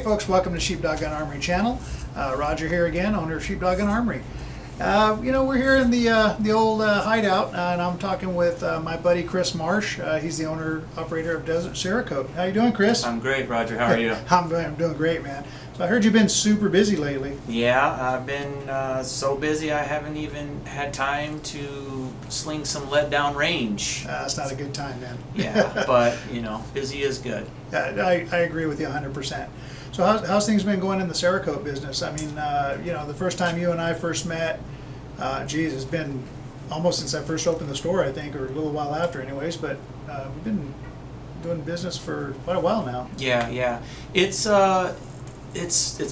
folks, welcome to Sheepdoggunarmory channel. Roger here again, owner of Sheepdoggunarmory. We're here in the old hideout, and I'm talking with my buddy Chris Marsh. He's the owner-operator of Desert Cerakote. How you doing, Chris? I'm great, Roger. How are you? I'm doing great, man. So I heard you've been super busy lately. Yeah, I've been so busy I haven't even had time to sling some lead down range. It's not a good time, man. Yeah, but, busy is good. I agree with you 100%. So how's things been going in the Cerakote business? I mean, the first time you and I first met, it's been almost since I first opened the store, I think, or a little while after anyways, but we've been doing business for quite a while now. Yeah. It's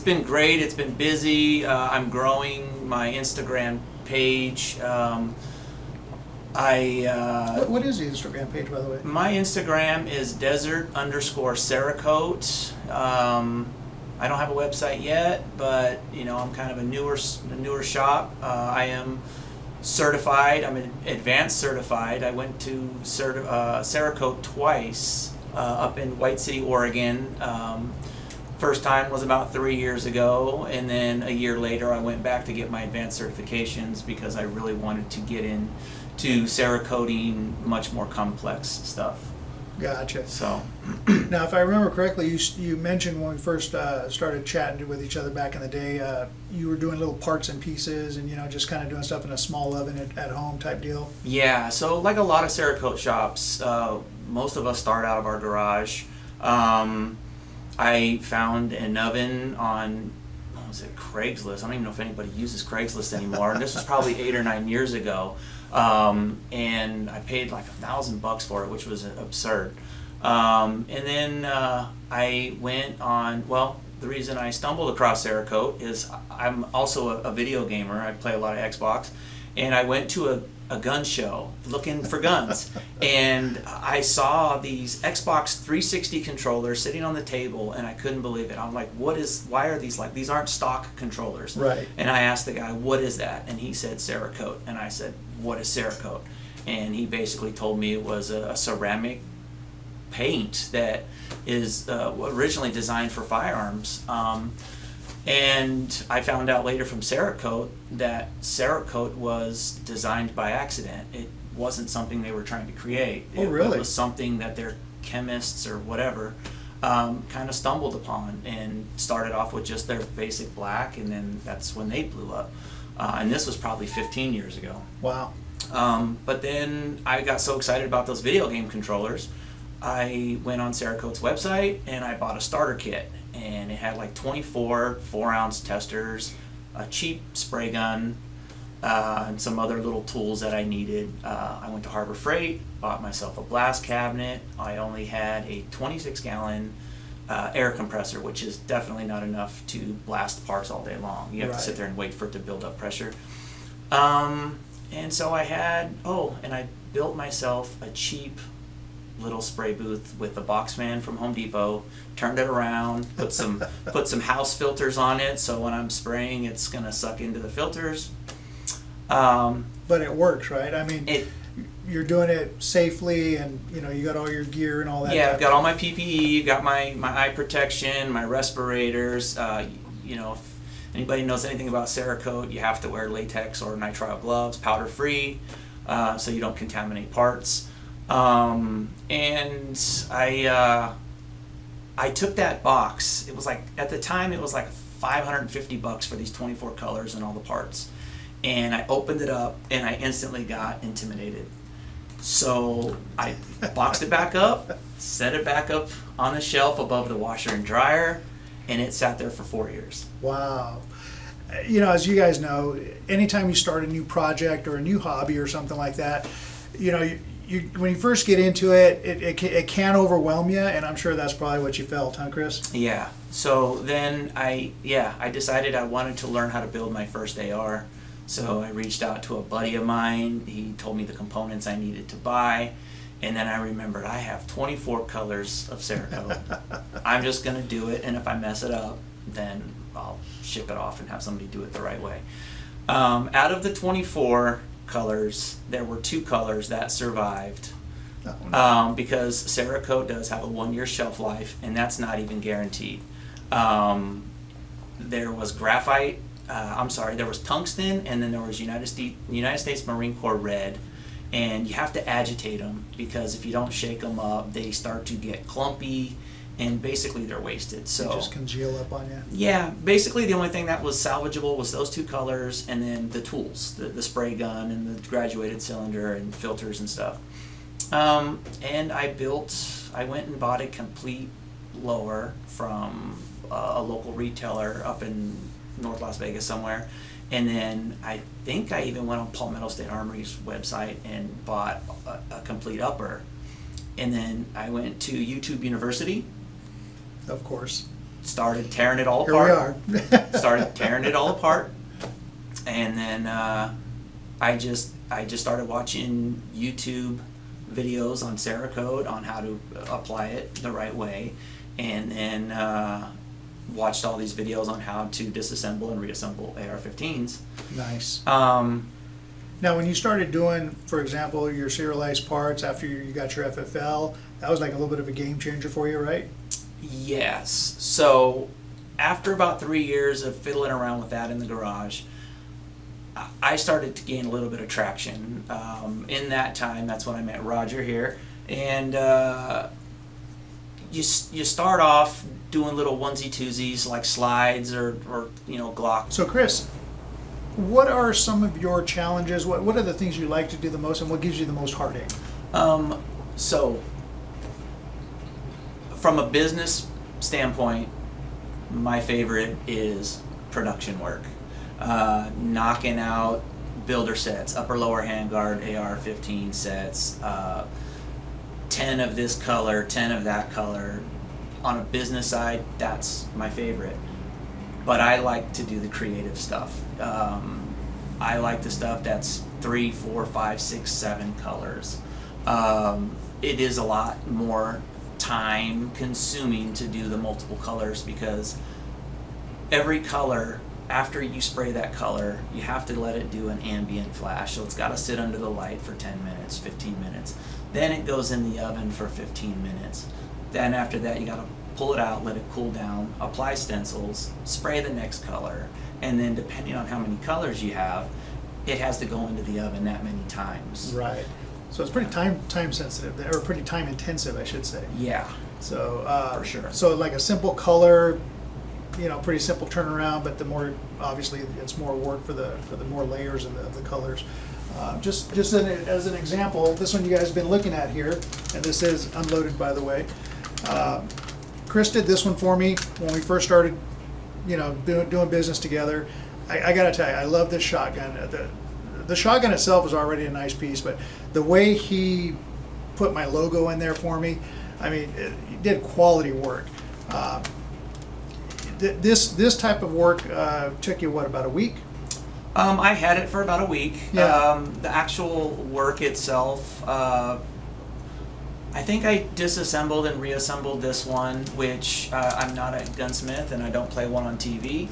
been great. It's been busy. I'm growing my Instagram page. What is the Instagram page, by the way? My Instagram is Desert_Cerakote. I don't have a website yet, but I'm kind of a newer shop. I am certified. I'm advanced certified. I went to Cerakote twice up in White City, Oregon. First time was about 3 years ago, and then a year later I went back to get my advanced certifications because I really wanted to get into Cerakoting much more complex stuff. Gotcha. So now, if I remember correctly, you mentioned when we first started chatting with each other back in the day, you were doing little parts and pieces, and just kind of doing stuff in a small oven at home type deal. Yeah. So like a lot of Cerakote shops, most of us start out of our garage. I found an oven on, what was it, Craigslist. I don't even know if anybody uses Craigslist anymore. This was probably 8 or 9 years ago. And I paid like $1,000 for it, which was absurd. And then I went on, the reason I stumbled across Cerakote is I'm also a video gamer. I play a lot of Xbox. And I went to a gun show looking for guns, and I saw these Xbox 360 controllers sitting on the table, and I couldn't believe it. I'm like, why are these these aren't stock controllers? Right. And I asked the guy, what is that? And he said Cerakote, and I said, what is Cerakote? And he basically told me it was a ceramic paint that is originally designed for firearms. And I found out later from Cerakote that Cerakote was designed by accident. It wasn't something they were trying to create. Oh, really? It was something that their chemists or whatever kind of stumbled upon and started off with just their basic black, and then that's when they blew up. And this was probably 15 years ago. Wow. But then I got so excited about those video game controllers, I went on Cerakote's website and I bought a starter kit. And it had like 24 4-ounce testers, a cheap spray gun, and some other little tools that I needed. I went to Harbor Freight, bought myself a blast cabinet. I only had a 26-gallon air compressor, which is definitely not enough to blast parts all day long. You have to sit there and wait for it to build up pressure. And so I built myself a cheap little spray booth with a box fan from Home Depot, turned it around, put some house filters on it, so when I'm spraying it's gonna suck into the filters. But it works, right? I mean, you're doing it safely, and you got all your gear and all that. Yeah, I've got all my PPE, got my eye protection, my respirators. If anybody knows anything about Cerakote, you have to wear latex or nitrile gloves, powder free, so you don't contaminate parts. And I took that box. It was like, at the time it was like $550 for these 24 colors and all the parts. And I opened it up and I instantly got intimidated. So I boxed it back up, set it back up on the shelf above the washer and dryer, and it sat there for 4 years. Wow. As you guys know, anytime you start a new project or a new hobby or something like that, when you first get into it, it can overwhelm you, and I'm sure that's probably what you felt, huh, Chris? Yeah. So then I decided I wanted to learn how to build my first AR. So I reached out to a buddy of mine. He told me the components I needed to buy, and then I remembered I have 24 colors of Cerakote. I'm just going to do it, and if I mess it up, then I'll ship it off and have somebody do it the right way. Out of the 24 colors, there were 2 colors that survived. Because Cerakote does have a 1-year shelf life, and that's not even guaranteed. There was graphite, there was tungsten, and then there was United States Marine Corps red. And you have to agitate them, because if you don't shake them up, they start to get clumpy, and basically they're wasted. So They just congeal up on you. yeah, basically the only thing that was salvageable was those two colors, and then the tools, the spray gun and the graduated cylinder and filters and stuff. And I went and bought a complete lower from a local retailer up in North Las Vegas somewhere. And then I think I even went on Palmetto State Armory's website and bought a complete upper. And then I went to YouTube University. Of course. Started tearing it all Here apart. we are. Started tearing it all apart. And then I just started watching YouTube videos on Cerakote on how to apply it the right way. And then watched all these videos on how to disassemble and reassemble AR-15s. Nice. Um, Now, when you started doing, for example, your serialized parts after you got your FFL, that was like a little bit of a game changer for you, right? yes. So after about 3 years of fiddling around with that in the garage, I started to gain a little bit of traction. In that time, that's when I met Roger here. And you start off doing little onesie-twosies like slides or Glock. So, Chris, what are some of your challenges? What are the things you like to do the most, and what gives you the most heartache? So, from a business standpoint, my favorite is production work. Knocking out builder sets, upper lower handguard AR-15 sets, 10 of this color, 10 of that color. On a business side, that's my favorite. But I like to do the creative stuff. I like the stuff that's 3, 4, 5, 6, 7 colors. It is a lot more time consuming to do the multiple colors, because every color, after you spray that color, you have to let it do an ambient flash. So it's got to sit under the light for 10 minutes, 15 minutes. Then it goes in the oven for 15 minutes. Then after that, you got to pull it out, let it cool down, apply stencils, spray the next color, and then depending on how many colors you have, it has to go into the oven that many times. Right. So it's pretty time sensitive, or pretty time intensive, I should say. Yeah. So For sure. So like a simple color, pretty simple turnaround, but the more, obviously, it's more work for the more layers of the colors. Just as an example, this one you guys have been looking at here, and this is unloaded, by the way. Chris did this one for me when we first started, doing business together. I gotta tell you, I love this shotgun. The shotgun itself is already a nice piece, but the way he put my logo in there for me, I mean, he did quality work. This type of work took you, what, about a week? I had it for about a week. Yeah. The actual work itself, I think I disassembled and reassembled this one, which I'm not a gunsmith and I don't play one on TV.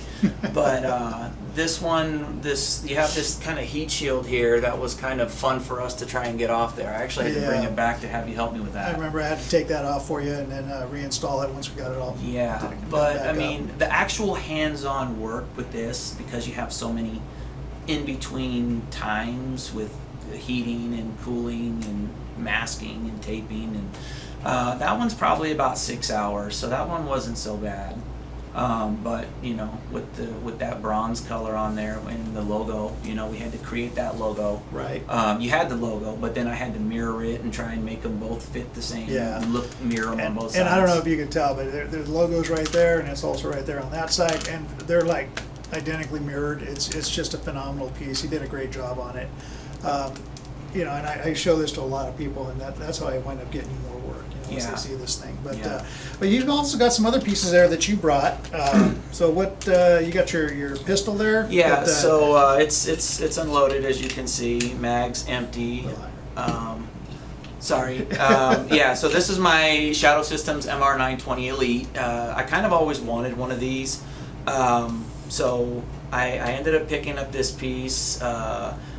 But this one, you have this kind of heat shield here that was kind of fun for us to try and get off there. I actually had to bring it back to have you help me with that. I remember I had to take that off for you and then reinstall it once we got it all. Yeah, but I mean, the actual hands-on work with this, because you have so many in-between times with heating and cooling and masking and taping, and that one's probably about 6 hours, so that one wasn't so bad. But with that bronze color on there and the logo, we had to create that logo. Right. You had the logo, but then I had to mirror it and try and make them both fit the same. Yeah. Mirror them on both sides. And I don't know if you can tell, but there's logos right there, and it's also right there on that side, and they're like identically mirrored. It's just a phenomenal piece. He did a great job on it. And I show this to a lot of people, and that's how I wind up getting more work, once they see this thing. But but you've also got some other pieces there that you brought. So what you got your pistol there? Yeah. So it's unloaded, as you can see. Mag's empty. Sorry. Yeah. So this is my Shadow Systems MR920 Elite. I kind of always wanted one of these. So I ended up picking up this piece.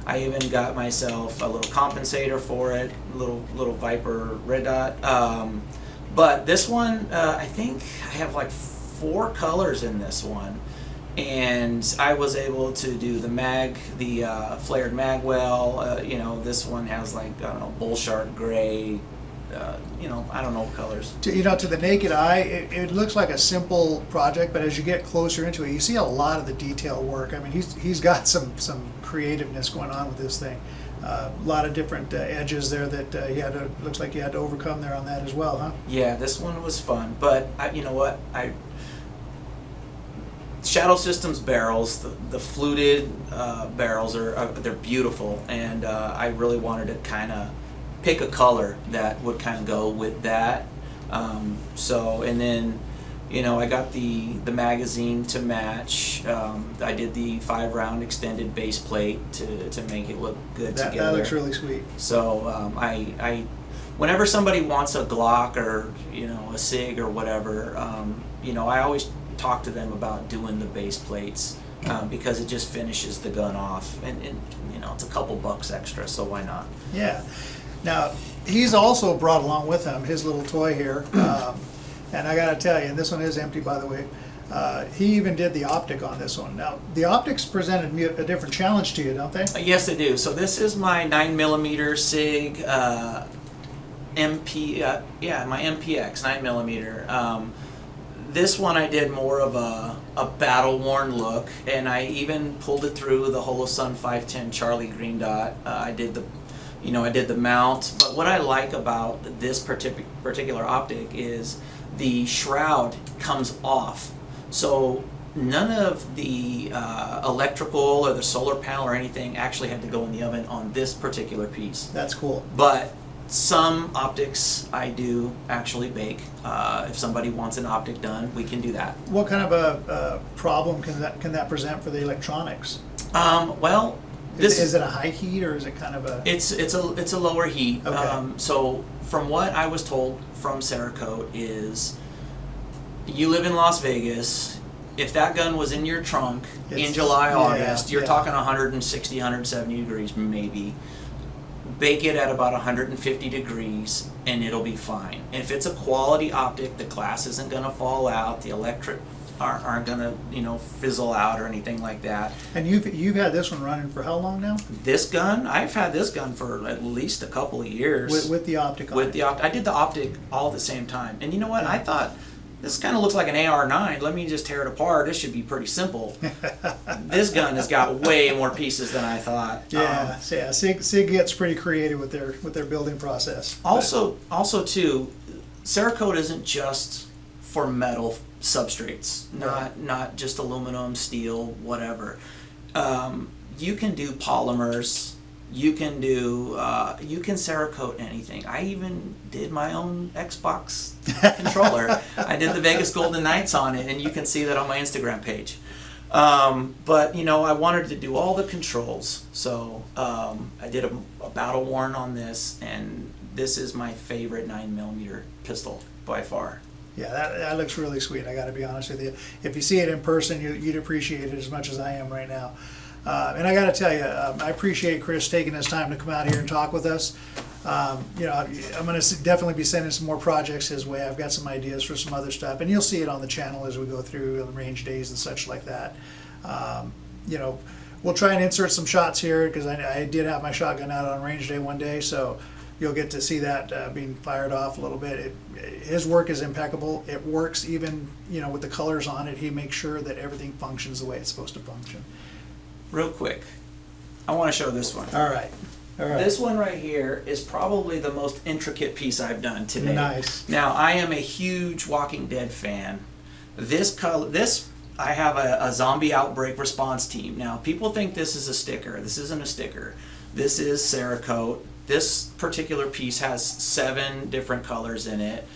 I even got myself a little compensator for it, little Viper red dot. But this one, I think I have like 4 colors in this one, and I was able to do the flared mag well. You know, this one has like, I don't know, bull shark gray. You know, I don't know what colors. You know, to the naked eye, it looks like a simple project, but as you get closer into it, you see a lot of the detail work. I mean, he's got some creativeness going on with this thing. A lot of different edges there that looks like you had to overcome there on that as well, huh? Yeah, this one was fun, but you know what? Shadow Systems barrels, the fluted barrels they're beautiful, and I really wanted to kind of pick a color that would kind of go with that. And then, you know, I got the magazine to match. I did the 5-round extended base plate to make it look good together. That looks really sweet. So I whenever somebody wants a Glock or, you know, a SIG or whatever, you know, I always talk to them about doing the base plates because it just finishes the gun off, and you know, it's a couple bucks extra, so why not? Yeah. Now, he's also brought along with him his little toy here, and I gotta tell you, and this one is empty, by the way, he even did the optic on this one. Now, the optics presented me a different challenge to you, don't they? Yes, they do. So this is my 9mm SIG my MPX 9mm. This one I did more of a battle-worn look, and I even pulled it through the Holosun 510 Charlie Green Dot. I did the mount, but what I like about this particular optic is the shroud comes off. So none of the electrical or the solar panel or anything actually had to go in the oven on this particular piece. That's cool. But some optics I do actually bake. If somebody wants an optic done, we can do that. What kind of a problem can that present for the electronics? Well, is it a high heat, or is it kind of a? It's a lower heat. Okay. So from what I was told from Cerakote is, you live in Las Vegas. If that gun was in your trunk in July, August, you're talking 160, 170 degrees maybe. Bake it at about 150 degrees and it'll be fine. If it's a quality optic, the glass isn't going to fall out, the electric aren't going to, you know, fizzle out or anything like that. And you've had this one running for how long now? This gun, I've had this gun for at least a couple of years. With the optic on. With the I did the optic all at the same time. And you know what? I thought, this kind of looks like an AR-9. Let me just tear it apart. This should be pretty simple. This gun has got way more pieces than I thought. Yeah, SIG gets pretty creative with their building process. Also too, Cerakote isn't just for metal substrates. Not just aluminum, steel, whatever. You can do polymers. You can Cerakote anything. I even did my own Xbox controller. I did the Vegas Golden Knights on it, and you can see that on my Instagram page. But you know, I wanted to do all the controls, so I did a battle worn on this, and this is my favorite 9mm pistol by far. Yeah, that looks really sweet. I got to be honest with you. If you see it in person, you'd appreciate it as much as I am right now. And I got to tell you, I appreciate Chris taking his time to come out here and talk with us. You know, I'm going to definitely be sending some more projects his way. I've got some ideas for some other stuff, and you'll see it on the channel as we go through the range days and such like that. You know, we'll try and insert some shots here because I did have my shotgun out on range day one day, so you'll get to see that being fired off a little bit. His work is impeccable. It works even, you know, with the colors on it. He makes sure that everything functions the way it's supposed to function. Real quick, I want to show this one. All right. This one right here is probably the most intricate piece I've done today. Nice. Now, I am a huge Walking Dead fan. I have a zombie outbreak response team. Now, people think this is a sticker. This isn't a sticker. This is Cerakote. This particular piece has 7 different colors in it.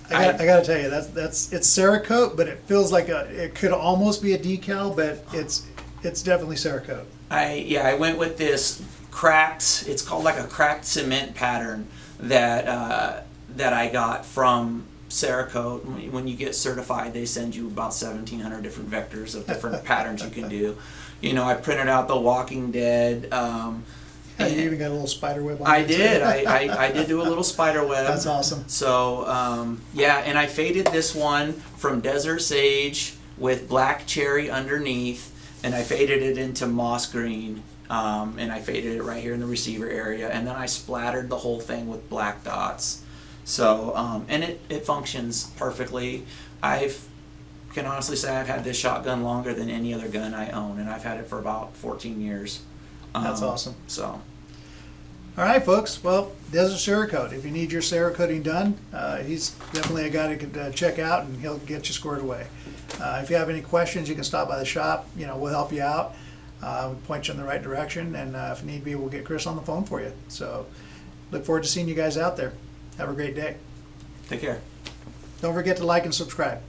I got to tell you, it's Cerakote, but it feels like it could almost be a decal, but it's definitely Cerakote. I went with this cracked. It's called like a cracked cement pattern that I got from Cerakote. When you get certified, they send you about 1,700 different vectors of different patterns you can do. You know, I printed out the Walking Dead. You even got a little spider web on I it, too. did. I did do a little spider web. That's awesome. So yeah, and I faded this one from desert sage with black cherry underneath, and I faded it into moss green, and I faded it right here in the receiver area, and then I splattered the whole thing with black dots. So and it functions perfectly. Can honestly say I've had this shotgun longer than any other gun I own, and I've had it for about 14 years. That's awesome. So. All right, folks. Well, Desert Cerakote. If you need your Cerakoting done, he's definitely a guy to check out, and he'll get you squared away. If you have any questions, you can stop by the shop. We'll help you out. We'll point you in the right direction, and if need be, we'll get Chris on the phone for you. So, look forward to seeing you guys out there. Have a great day. Take care. Don't forget to like and subscribe.